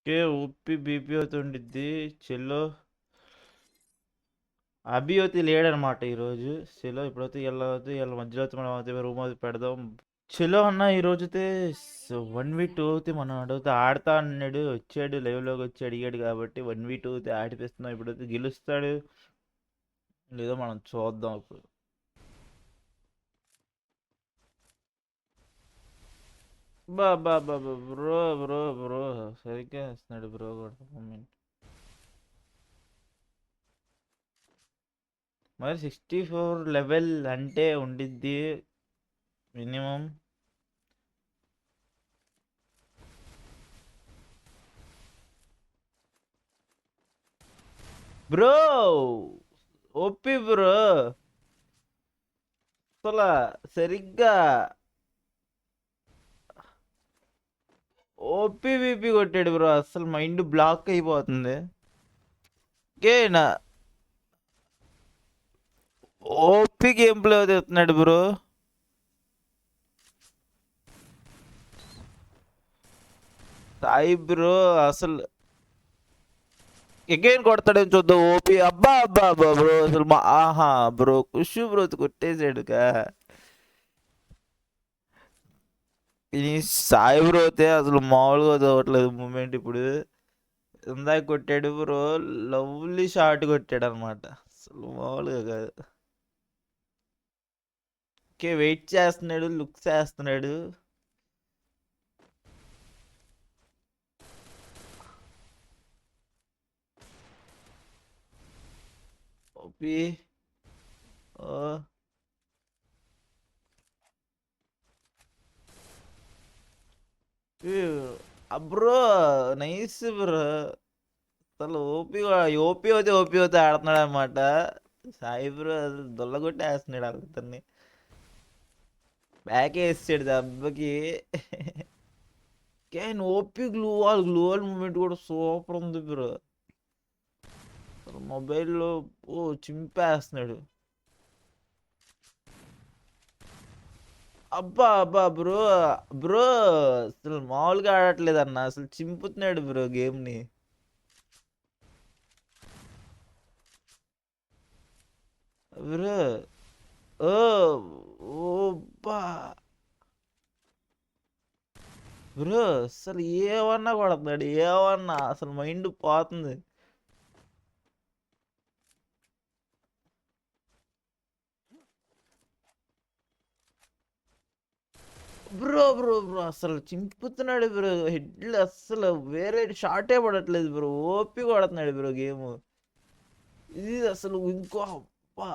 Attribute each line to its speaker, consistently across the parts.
Speaker 1: కే ఉప్పి BP అవుతుండిద్ది చెల్లో. అభివతి లేడనమాట ఈరోజు. చెలో ఇప్పుడైతే వెళ్ళవద్దు, వీళ్ళ మధ్యలో అయితే మనం అయితే రూమ్ అయితే పెడదాం. చెలో అన్న ఈ రోజైతే 1v2 అయితే మనం అడిగితే ఆడతా అన్నాడు, వచ్చాడు లైవ్లోకి వచ్చి అడిగాడు కాబట్టి 1v2 అయితే ఆడిపిస్తున్నాం. ఇప్పుడైతే గెలుస్తాడు లేదో మనం చూద్దాం ఇప్పుడు. బా బా బా బా బ్రో బ్రో బ్రో సరిగ్గా వేస్తున్నాడు బ్రో కూడా మూమెంట్. మరి 64 లెవెల్ అంటే ఉండిద్ది మినిమం. బ్రో ఓపి బ్రో అసలు సరిగ్గా ఓపి విపి కొట్టాడు బ్రో. అసలు మైండ్ బ్లాక్ అయిపోతుంది. నా ఓపి గేమ్ ప్లే అవుతున్నాడు బ్రో. సాయి బ్రో అసలు ఎగైన్ కొడతాడని చూద్దాం. ఓపి అబ్బా అబ్బా అబ్బా బ్రో అసలు మా ఆహా బ్రో ఖుషు బ్రో కొట్టేసాడుగా. ఈ సాయి బ్రో అయితే అసలు మామూలుగా చదవట్లేదు మూమెంట్. ఇప్పుడు ఇందాక కొట్టాడు బ్రో, లవ్లీ షాట్ కొట్టాడు అనమాట. అసలు మామూలుగా కాదు. ఓకే వెయిట్ చేస్తున్నాడు, లుక్ చేస్తున్నాడు. OP bro nice bro. అసలు ఓపి ఓపి అయితే ఓపి అయితే ఆడుతున్నాడు అనమాట. సాయి బ్రో అసలు దొల్లగొట్టేస్తున్నాడు అతన్ని. బ్యాక్ వేసాడు దెబ్బకి. కానీ ఓపి గ్లూవాల్ మూమెంట్ కూడా సూపర్ ఉంది బ్రో. మొబైల్లో చింపేస్తున్నాడు. అబ్బా అబ్బా బ్రో బ్రో అసలు మామూలుగా ఆడట్లేదు అన్న, అసలు చింపుతున్నాడు బ్రో గేమ్ని. బ్రో ఓ ఓబ్బా బ్రో అసలు ఏమన్నా కొడుతున్నాడు, ఏమన్నా అసలు మైండ్ పోతుంది. బ్రో బ్రో బ్రో అసలు చింపుతున్నాడు బ్రో. హెడ్లు అస్సలు వేరే షార్టే పడట్లేదు బ్రో. ఓపి కొడుతున్నాడు బ్రో గేమ్. ఇది అసలు ఇంకో అబ్బా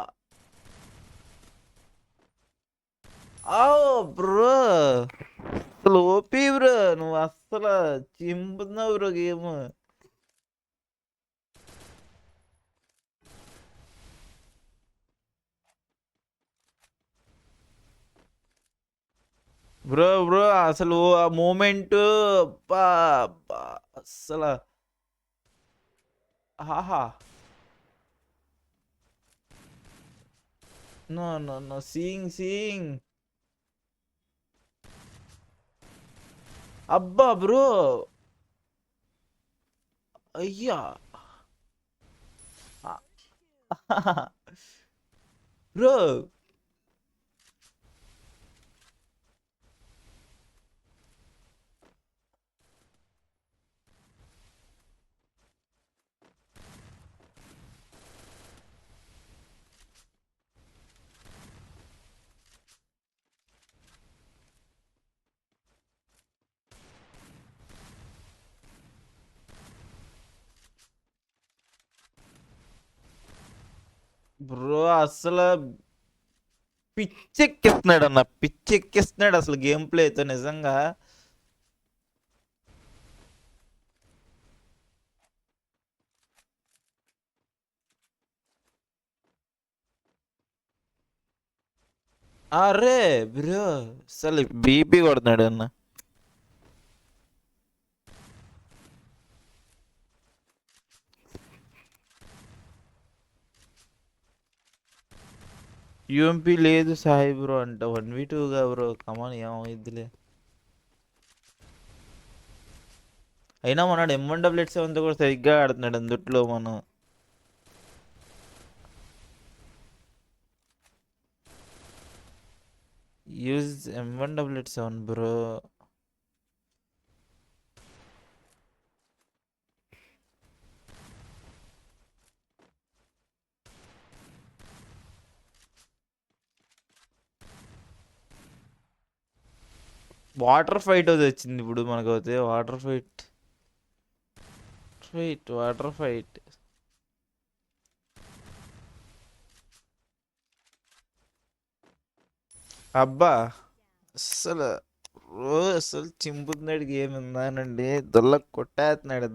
Speaker 1: బ్రో అసలు ఓపి బ్రో నువ్వు అస్సలు చింపుతున్నావు బ్రో గేమ్. బ్రో బ్రో అసలు ఆ మూమెంట్ అసలు ఆహా. నో నో నో సీయింగ్ అబ్బా బ్రో అయ్యా బ్రో. బ్రో అసలు పిచ్చెక్కిస్తున్నాడు అన్న, పిచ్చెక్కిస్తున్నాడు అసలు గేమ్ ప్లేతో నిజంగా. అరే బ్రో అసలు బీపీ కొడుతున్నాడు అన్న. యూఎంపీ లేదు సాయి బ్రో అంట 1v2గా బ్రో. కమాన్ ఏమైద్దిలే. అయినా మనడు M1AA7తో కూడా సరిగ్గా ఆడుతున్నాడు అందుట్లో మనం. Use M1AA7 bro. Water fight అది వచ్చింది ఇప్పుడు మనకు అయితే. Water fight water fight. అబ్బా అస్సలు రోజు అసలు చింపుతున్నాడు గేమ్ ఉందానండి. దొల్ల కొట్టేస్తున్నాడు.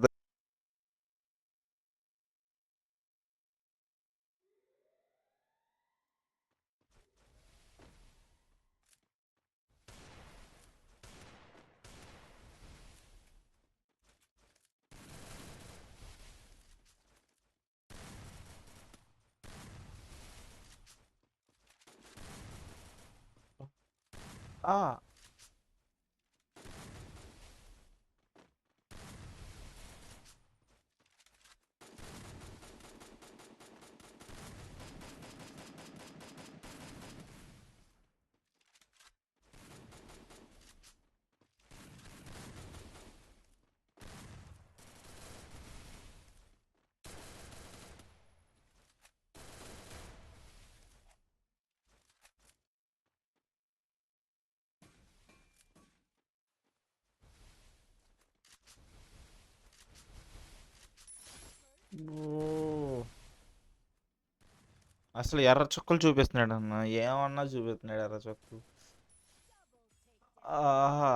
Speaker 1: ఆ ఓ. అసలు ఎర్ర చుక్కలు చూపిస్తున్నాడు అన్న. ఏమన్నా చూపిస్తున్నాడు ఎర్ర చుక్కలు. ఆహా.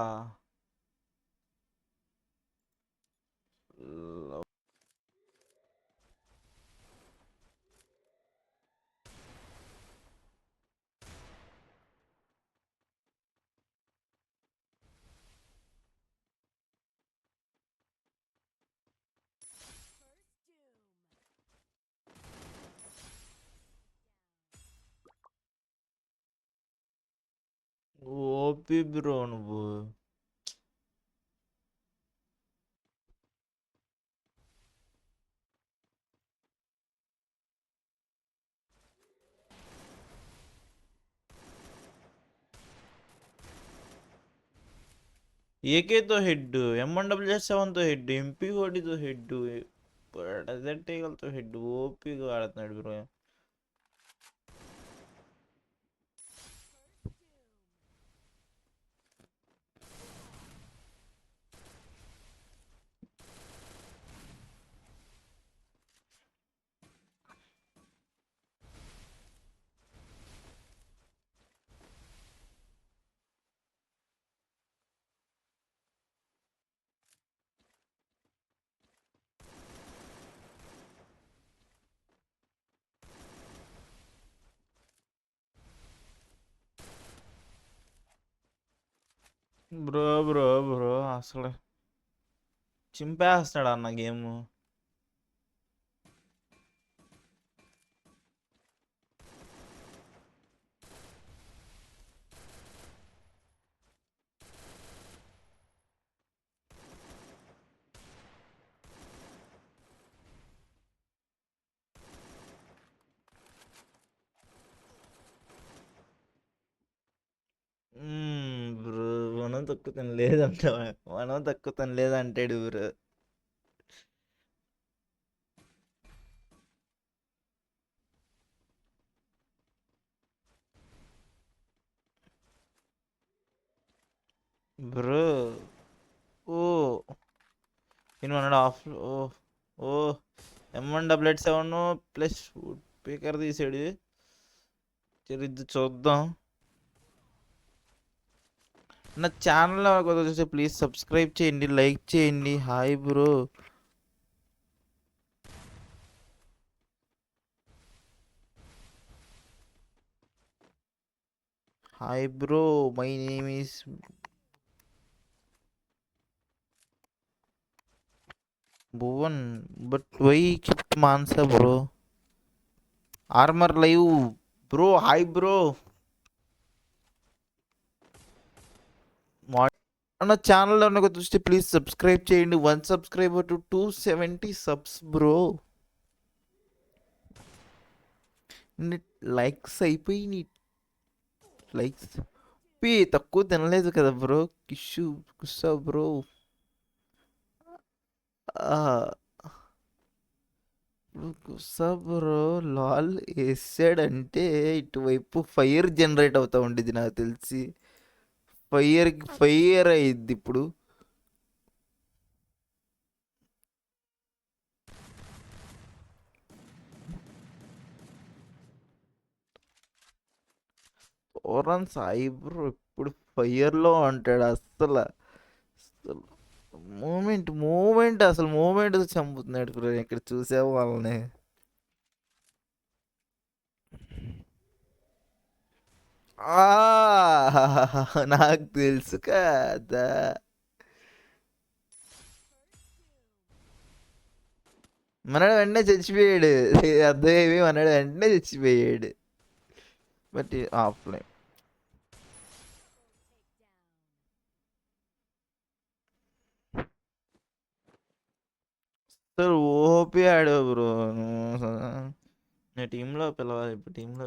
Speaker 1: ఓపి బ్రో నువ్వు. ఏకేతో హెడ్, M1AA7తో హెడ్, MP40తో హెడ్, డెజర్ట్ ఈగల్తో హెడ్. ఓపిగా ఆడుతున్నాడు బ్రో. బ్రో అసలు చింపేస్తున్నాడు అన్న గేమ్. బ్రో మనం తక్కువ తినలేదంట. మనం తక్కువ తినలేదంటాడు బ్రో. బ్రో ఓ నేను అన్నాడు ఆఫ్. ఓ ఓ M1AA7 ప్లస్ స్పీకర్ తీసాడు. ఇది చూద్దాం. నా ఛానల్ చూస్తే ప్లీజ్ సబ్స్క్రైబ్ చేయండి, లైక్ చేయండి. Hi bro. Hi bro, my name is Bhuvan. But why కిప్ మాన్సా bro. Armour live bro. Hi bro. అన్న ఛానల్లో ఉన్న చూస్తే ప్లీజ్ సబ్స్క్రైబ్ చేయండి. 1 subscriber to 270 subs bro. Likes అయిపోయి లైక్స్ తక్కువ తినలేదు కదా బ్రో. కుస్సా బ్రో. కుస్సా బ్రో లాల్ వేసాడంటే ఇటువైపు ఫైర్ జనరేట్ అవుతా ఉండేది నాకు తెలిసి. ఫైర్ అయ్యిద్ది ఇప్పుడు. ఓరన్ సాయి బ్రో ఇప్పుడు ఫైర్లో అంటాడు. అస్సలు మూమెంట్ అసలు మూమెంట్ చంపుతున్నాడు బ్రో. ఇక్కడ చూసే వాళ్ళని నాకు తెలుసు కదా. మనడు వెంటనే చచ్చిపోయాడు. అర్థమేమి మనడు వెంటనే చచ్చిపోయాడు. బట్ ఆఫ్లైన్ సార్ ఓపి ఆడావు బ్రో. నేను టీంలో పిలవాలి. ఇప్పుడు టీంలో